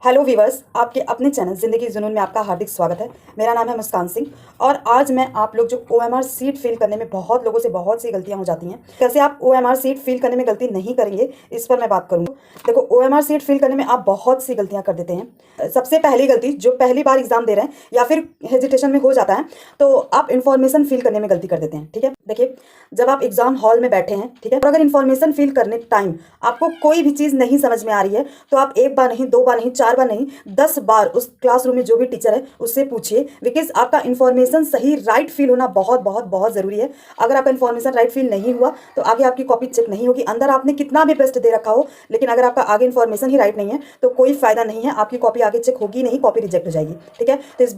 Hello viewers, आपके अपने channel ज़िंदगी जुनून में आपका हार्दिक स्वागत है। मेरा नाम है मुस्कान सिंह और आज मैं आप लोग जो OMR सीट फिल करने में बहुत लोगों से बहुत सी गलतियां हो जाती हैं, कैसे आप OMR सीट फिल करने में गलती नहीं करेंगे, इस पर मैं बात करूँगा। देखो, OMR सीट फिल करने में आप बहुत सी गलतियाँ कर देते हैं। सबसे पहली गलती, जो पहली बार एग्जाम दे रहे हैं या फिर हेजिटेशन में हो जाता है, तो आप इन्फॉर्मेशन फिल करने में गलती कर देते हैं। ठीक है, देखिए, जब आप एग्जाम हॉल में बैठे हैं, ठीक है, और अगर इन्फॉर्मेशन फिल करने टाइम आपको कोई भी चीज़ नहीं समझ में आ रही है, तो आप एक बार नहीं, दो बार नहीं, चार बार नहीं, 10 बार उस क्लासरूम में जो भी टीचर है उससे पूछिए, बिकॉज आपका इन्फॉर्मेशन सही राइट फील होना बहुत बहुत बहुत ज़रूरी है। अगर आपका इन्फॉर्मेशन राइट फील नहीं हुआ तो आगे आपकी कॉपी चेक नहीं होगी। अंदर आपने कितना भी बेस्ट दे रखा हो, लेकिन अगर आपका आगे इन्फॉर्मेशन ही राइट नहीं है तो कोई फायदा नहीं है, आपकी कॉपी आगे चेक होगी नहीं, कॉपी रिजेक्ट हो जाएगी। ठीक है, तो इस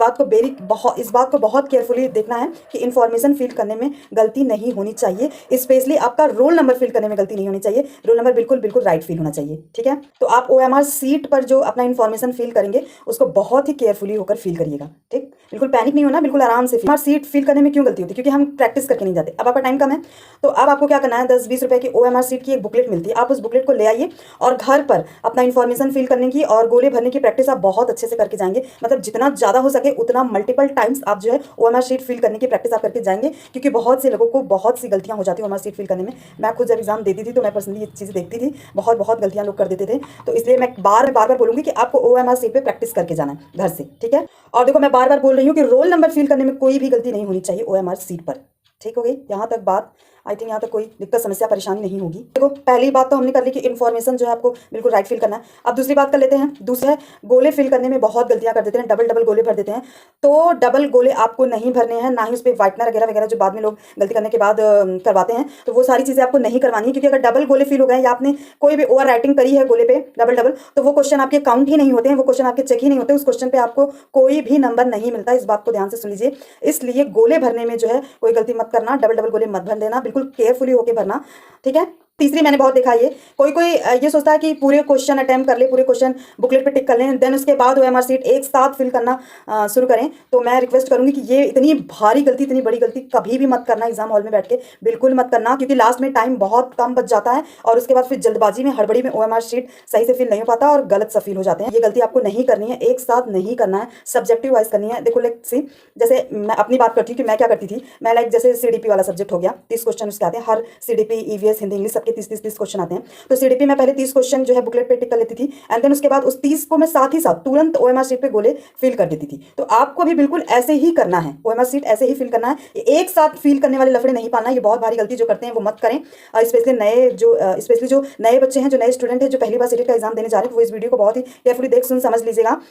बात को बहुत केयरफुली देखना है कि इन्फॉर्मेशन फिल करने में गलती नहीं होनी चाहिए। स्पेशली आपका रोल नंबर फिल करने में गलती नहीं होनी चाहिए। रोल नंबर बिल्कुल बिल्कुल राइट फील होना चाहिए। ठीक है, तो आप OMR सीट पर जो अपना इन्फॉर्मेशन फिल करेंगे उसको बहुत ही केयरफुली होकर फील करिएगा। ठीक, बिल्कुल पैनिक नहीं होना, बिल्कुल आराम से। OMR सीट फिल करने में क्यों गलती होती है? क्योंकि हम प्रैक्टिस करके नहीं जाते। अब आपका टाइम कम है, तो अब आपको क्या करना है, 10-20 रुपए की OMR सीट की एक बुकलेट मिलती है, आप उस बुकलेट को ले आइए और घर पर अपना इन्फॉर्मेशन फिल करने की और गोले भरने की प्रैक्टिस आप बहुत अच्छे से करके जाएंगे। मतलब जितना ज़्यादा हो सके उतना मल्टीपल टाइम्स आप जो है OMR सीट फिल करने की प्रैक्टिस आप करके जाएंगे, क्योंकि बहुत से लोगों को बहुत सी गलतियाँ हो जाती है OMR सीट फिल करने में। मैं खुद जब एग्जाम देती थी तो मैं पर्सनली ये चीज़ें देखती थी, बहुत बहुत गलतियाँ लोग कर देते थे। तो इसलिए मैं बार बार बोलूँगी कि आपको OMR सीट पे प्रैक्टिस करके जाना है घर से। ठीक है, और देखो, मैं बार बार बोल रही हूँ कि रोल नंबर फिल करने में कोई भी गलती नहीं होनी चाहिए OMR सीट पर। ठीक हो गई यहाँ तक बात? आई थिंक यहाँ तक कोई दिक्कत समस्या परेशानी नहीं होगी। देखो, पहली बात तो हमने कर ली कि इन्फॉर्मेशन जो है आपको बिल्कुल राइट फिल करना है। अब दूसरी बात कर लेते हैं। दूसरा है, गोले फिल करने में बहुत गलतियां कर देते हैं, डबल डबल गोले भर देते हैं। तो डबल गोले आपको नहीं भरने हैं, ना ही उस पर व्हाइटनर वगैरह वगैरह जो बाद में लोग गलती करने के बाद करवाते हैं, तो वो सारी चीज़ें आपको नहीं करवानी है। क्योंकि अगर डबल गोले फिल हो गए या आपने कोई भी ओवर राइटिंग करी है गोले पे डबल डबल, तो वो क्वेश्चन आपके काउंट ही नहीं होते हैं, वो क्वेश्चन आपके चेक ही नहीं होते, उस क्वेश्चन पे आपको कोई भी नंबर नहीं मिलता। इस बात को ध्यान से सुन लीजिए। इसलिए गोले भरने में जो है कोई गलती मत करना, डबल डबल गोले मत भर देना, बिल्कुल केयरफुली होकर भरना। ठीक है, तीसरी मैंने बहुत देखा ये, कोई कोई ये सोचता है कि पूरे क्वेश्चन अटेम्प्ट कर ले, पूरे क्वेश्चन बुकलेट पे टिक कर लें, देन उसके बाद OMR सीट एक साथ फिल करना शुरू करें। तो मैं रिक्वेस्ट करूंगी कि ये इतनी भारी गलती, इतनी बड़ी गलती कभी भी मत करना एग्जाम हॉल में बैठ के, बिल्कुल मत करना। क्योंकि लास्ट में टाइम बहुत कम बच जाता है और उसके बाद फिर जल्दबाजी में, हड़बड़ी में OMR सीट सही से फिल नहीं हो पाता और गलत सा फिल हो जाते हैं। ये गलती आपको नहीं करनी है, एक साथ नहीं करना है, सब्जेक्टिव वाइज करनी है। देखो, लाइक सी, जैसे मैं अपनी बात करती हूँ कि मैं क्या करती थी। मैं लाइक जैसे CDP वाला सब्जेक्ट हो गया, 30 क्वेश्चन उसके आते हैं, हर CDP EVS हिंदी इंग्लिश सबके 30 क्वेश्चन आते हैं। तो CDP में पहले 30 क्वेश्चन जो है बुकलेट पे टिक कर लेती थी, एंड देन उसके बाद उस 30 को मैं साथ ही साथ तुरंत OMR सीट पे गोले फिल कर देती थी। तो आपको भी बिल्कुल ऐसे ही करना है, OMR सीट ऐसे ही फिल करना है। एक साथ फिल करने वाले लफड़े नहीं पालना, ये बहुत भारी गलती जो करते हैं वो मत करें। स्पेशली जो नए बच्चे हैं, जो नए स्टूडेंट हैं, जो पहली बार सीटेट का एग्जाम देने जा रहे हैं, वो इस वीडियो को बहुत ही केयरफुली देख सुन समझ लीजिएगा।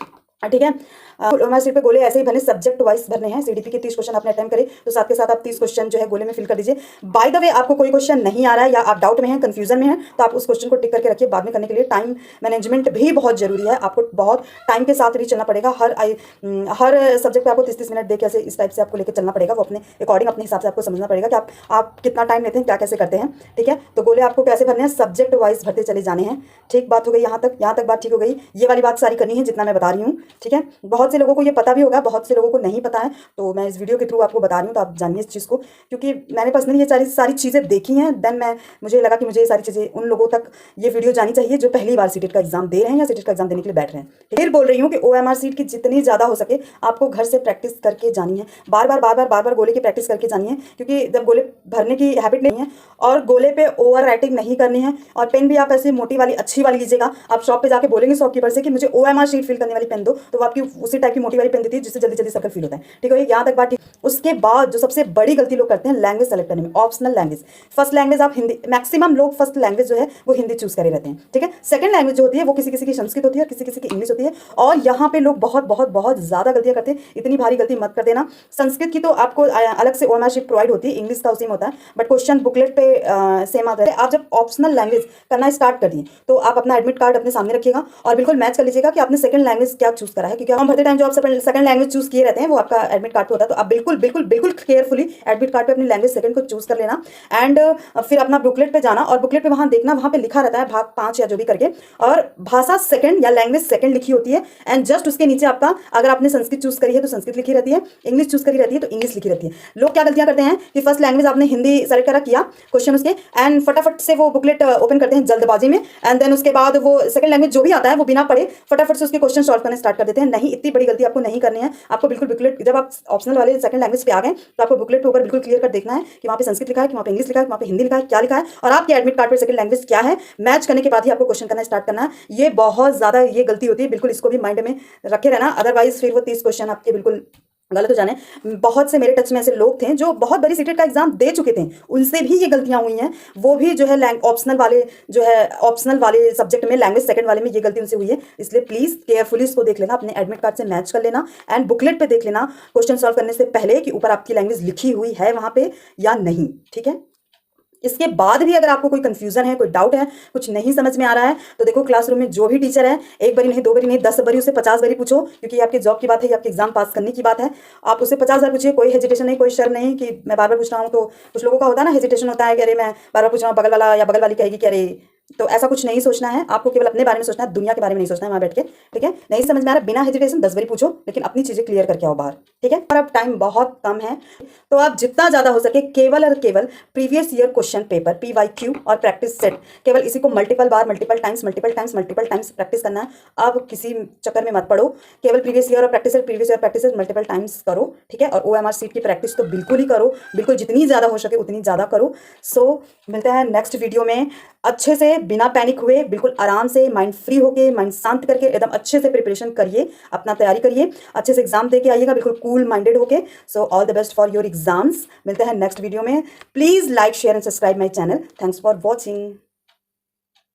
ठीक है, OMR सीट पे गोले ऐसे ही भरने, सब्जेक्ट वाइज भरने हैं। CDP के 30 क्वेश्चन आपने अटेम्प्ट करे तो साथ के साथ आप 30 क्वेश्चन जो है गोले में फिल कर दीजिए। बाय द वे, आपको कोई क्वेश्चन नहीं आ रहा है या आप डाउट में हैं, कंफ्यूजन में हैं, तो आप उस क्वेश्चन को टिक करके रखिए। बाद में करने के लिए टाइम मैनेजमेंट भी बहुत जरूरी है, आपको बहुत टाइम के साथ भी चलना पड़ेगा। हर सब्जेक्ट पे आपको 30-30 मिनट देकर ऐसे इस टाइप से आपको लेकर चलना पड़ेगा। वो अपने अकॉर्डिंग, अपने हिसाब से आपको समझना पड़ेगा कि आप कितना टाइम लेते हैं, क्या कैसे करते हैं। ठीक है, तो गोले आपको कैसे भरने हैं, सब्जेक्ट वाइज भरते चले जाने हैं। ठीक बात हो गई यहाँ तक बात ठीक हो गई। ये वाली बात सारी करनी है जितना मैं बता रही हूँ। ठीक है, बहुत से लोगों को ये पता भी होगा, बहुत से लोगों को नहीं पता है, तो मैं इस वीडियो के थ्रू आपको बता रही हूँ, तो आप जानिए इस चीज़ को। क्योंकि मैंने पर्सनली ये सारी चीज़ें देखी हैं, देन मुझे लगा कि मुझे ये सारी चीज़ें उन लोगों तक ये वीडियो जानी चाहिए जो पहली बार सीटेट का एग्जाम दे रहे हैं या सीटेट का एग्जाम देने के लिए बैठ रहे हैं। फिर बोल रही हूँ कि OMR सीट की जितनी ज़्यादा हो सके आपको घर से प्रैक्टिस करके जानी है, बार बार गोले की प्रैक्टिस करके जानी है। क्योंकि जब गोले भरने की हैबिट नहीं है और गोले पे ओवर राइटिंग नहीं करनी है, और पेन भी आप ऐसे मोटी वाली अच्छी वाली लीजिएगा। आप शॉप पे जाके बोलेंगे शॉपकीपर से कि मुझे OMR सीट फिल करने वाली पेन दो, तो वो आपकी उसी टाइप की मोटी वाली पेन देती है जिससे जल्दी जल्दी सर्कल फिल होता है। ठीक है, यहाँ तक बात ठीक। उसके बाद जो सबसे बड़ी गलती लोग करते हैं, लैंग्वेज सेलेक्ट करने में, ऑप्शनल लैंग्वेज। फर्स्ट लैंग्वेज आप हिंदी, मैक्सिमम लोग फर्स्ट लैंग्वेज जो है वो हिंदी चूज करे रहते हैं। ठीक है, सेकंड लैंग्वेज जो होती है वो किसी किसी की संस्कृत होती है और किसी किसी की इंग्लिश होती है। और यहाँ पे लोग बहुत बहुत बहुत ज्यादा गलतियां करते हैं। इतनी भारी गलती मत कर देना। संस्कृत की तो आपको अलग से OMR शीट प्रोवाइड होती है, इंग्लिश का उसी में होता है, बट क्वेश्चन बुकलेट पे सेम आता है। आप जब ऑप्शनल लैंग्वेज करना स्टार्ट कर दिए तो आप अपना एडमिट कार्ड अपने सामने रखिएगा और बिल्कुल मैच कर लीजिएगा कि आपने सेकंड लैंग्वेज क्या चूज चूज़ करा है, क्योंकि हम भरते टाइम जो आप सेकंड लैंग्वेज चूज़ किए रहते हैं वो आपका एडमिट कार्ड पे होता है। तो आप बिल्कुल बिल्कुल बिल्कुल केयरफुली एडमिट कार्ड पे अपनी लैंग्वेज सेकंड को चूज़ कर लेना एंड फिर अपना बुकलेट पे जाना और बुकलेट पे वहाँ देखना, वहाँ पे लिखा रहता है भाग 5 या जो भी करके, और भाषा सेकंड या लैंग्वेज सेकंड लिखी होती है एंड जस्ट उसके नीचे आपका, अगर आपने संस्कृत चूज़ करी है तो संस्कृत लिखी रहती है, इंग्लिश चूज़ करी रहती है तो इंग्लिश लिखी रहती है। लोग क्या गलतियाँ करते हैं कि फर्स्ट लैंग्वेज आपने हिंदी सेलेक्ट करा, किया क्वेश्चन उसके, एंड फटाफट से वो बुकलेट ओपन करते हैं जल्दबाजी में, एंड देन उसके बाद वो सेकंड लैंग्वेज जो भी आता है वो बिना पढ़े फटाफट से उसके क्वेश्चन सॉल्व करने स्टार्ट कर देते हैं। नहीं, इतनी बड़ी गलती आपको नहीं करनी है। आपको बिल्कुल बुकलेट, जब आप ऑप्शनल वाले सेकंड लैंग्वेज पे आ गए तो आपको बुकलेट पे ऊपर बिल्कुल क्लियर कर देखना है कि वहाँ पे संस्कृत लिखा है, कि वहाँ पे इंग्लिश लिखा है, कि वहाँ पे हिंदी लिखा है, क्या लिखा है, और आपके एडमिट कार्ड पर सेकंड लैंग्वेज क्या है, मैच करने के बाद ही आपको क्वेश्चन करना स्टार्ट करना है। ये बहुत ज़्यादा ये गलती होती है, बिल्कुल इसको भी माइंड में रखे रहना, अदरवाइज फिर वो 30 क्वेश्चन आपके बिल्कुल गलत हो जाने। बहुत से मेरे टच में ऐसे लोग थे जो बहुत बड़ी सीटेट का एग्जाम दे चुके थे, उनसे भी ये गलतियां हुई हैं। वो भी जो है ऑप्शनल वाले, जो है ऑप्शनल वाले सब्जेक्ट में लैंग्वेज सेकंड वाले में ये गलती उनसे हुई है। इसलिए प्लीज़ केयरफुली इसको देख लेना, अपने एडमिट कार्ड से मैच कर लेना एंड बुकलेट पे देख लेना क्वेश्चन सॉल्व करने से पहले कि ऊपर आपकी लैंग्वेज लिखी हुई है वहाँ पे या नहीं, ठीक है। इसके बाद भी अगर आपको कोई कंफ्यूजन है, कोई डाउट है, कुछ नहीं समझ में आ रहा है, तो देखो क्लासरूम में जो भी टीचर है, एक बारी नहीं, 2 बारी नहीं, 10 बारी, उसे 50 बारी पूछो, क्योंकि ये आपकी जॉब की बात है, ये आपके एग्जाम पास करने की बात है। आप उसे 50 बार पूछिए, कोई हेजिटेशन नहीं, कोई शर्म नहीं कि मैं बार बार पूछ रहा हूँ। तो कुछ लोगों का होता है ना, हेजिटेशन होता है कि अरे मैं बार बार पूछ रहा हूँ, बगल वाला या बगल वाली कहेगी कि अरे, तो ऐसा कुछ नहीं सोचना है। आपको केवल अपने बारे में सोचना है, दुनिया के बारे में नहीं सोचना है वहाँ बैठ के, ठीक है। नहीं समझ में आ रहा, बिना हेजिटेशन 10 बारी पूछो, लेकिन अपनी चीज़ें क्लियर करके आओ बाहर, ठीक है। और अब टाइम बहुत कम है, तो आप जितना ज़्यादा हो सके केवल और केवल previous year question paper PYQ और प्रैक्टिस सेट, केवल इसी को मल्टीपल बार, मल्टीपल टाइम्स प्रैक्टिस करना है। अब किसी चक्कर में मत पड़ो, केवल प्रीवियस ईयर और practice set, previous year practice set multiple times करो, ठीक है। और OMR सीट की प्रैक्टिस तो बिल्कुल ही करो, बिल्कुल जितनी ज़्यादा हो सके उतनी ज़्यादा करो। सो मिलते हैं नेक्स्ट वीडियो में, अच्छे से बिना पैनिक हुए, बिल्कुल आराम से, माइंड फ्री होके, माइंड शांत करके एकदम अच्छे से प्रिपरेशन करिए, अपना तैयारी करिए, अच्छे से एग्जाम दे के आइएगा, बिल्कुल कूल माइंडेड होके। So all the best for your exams. मिलते हैं नेक्स्ट वीडियो में। Please like, share and subscribe my channel. Thanks for watching.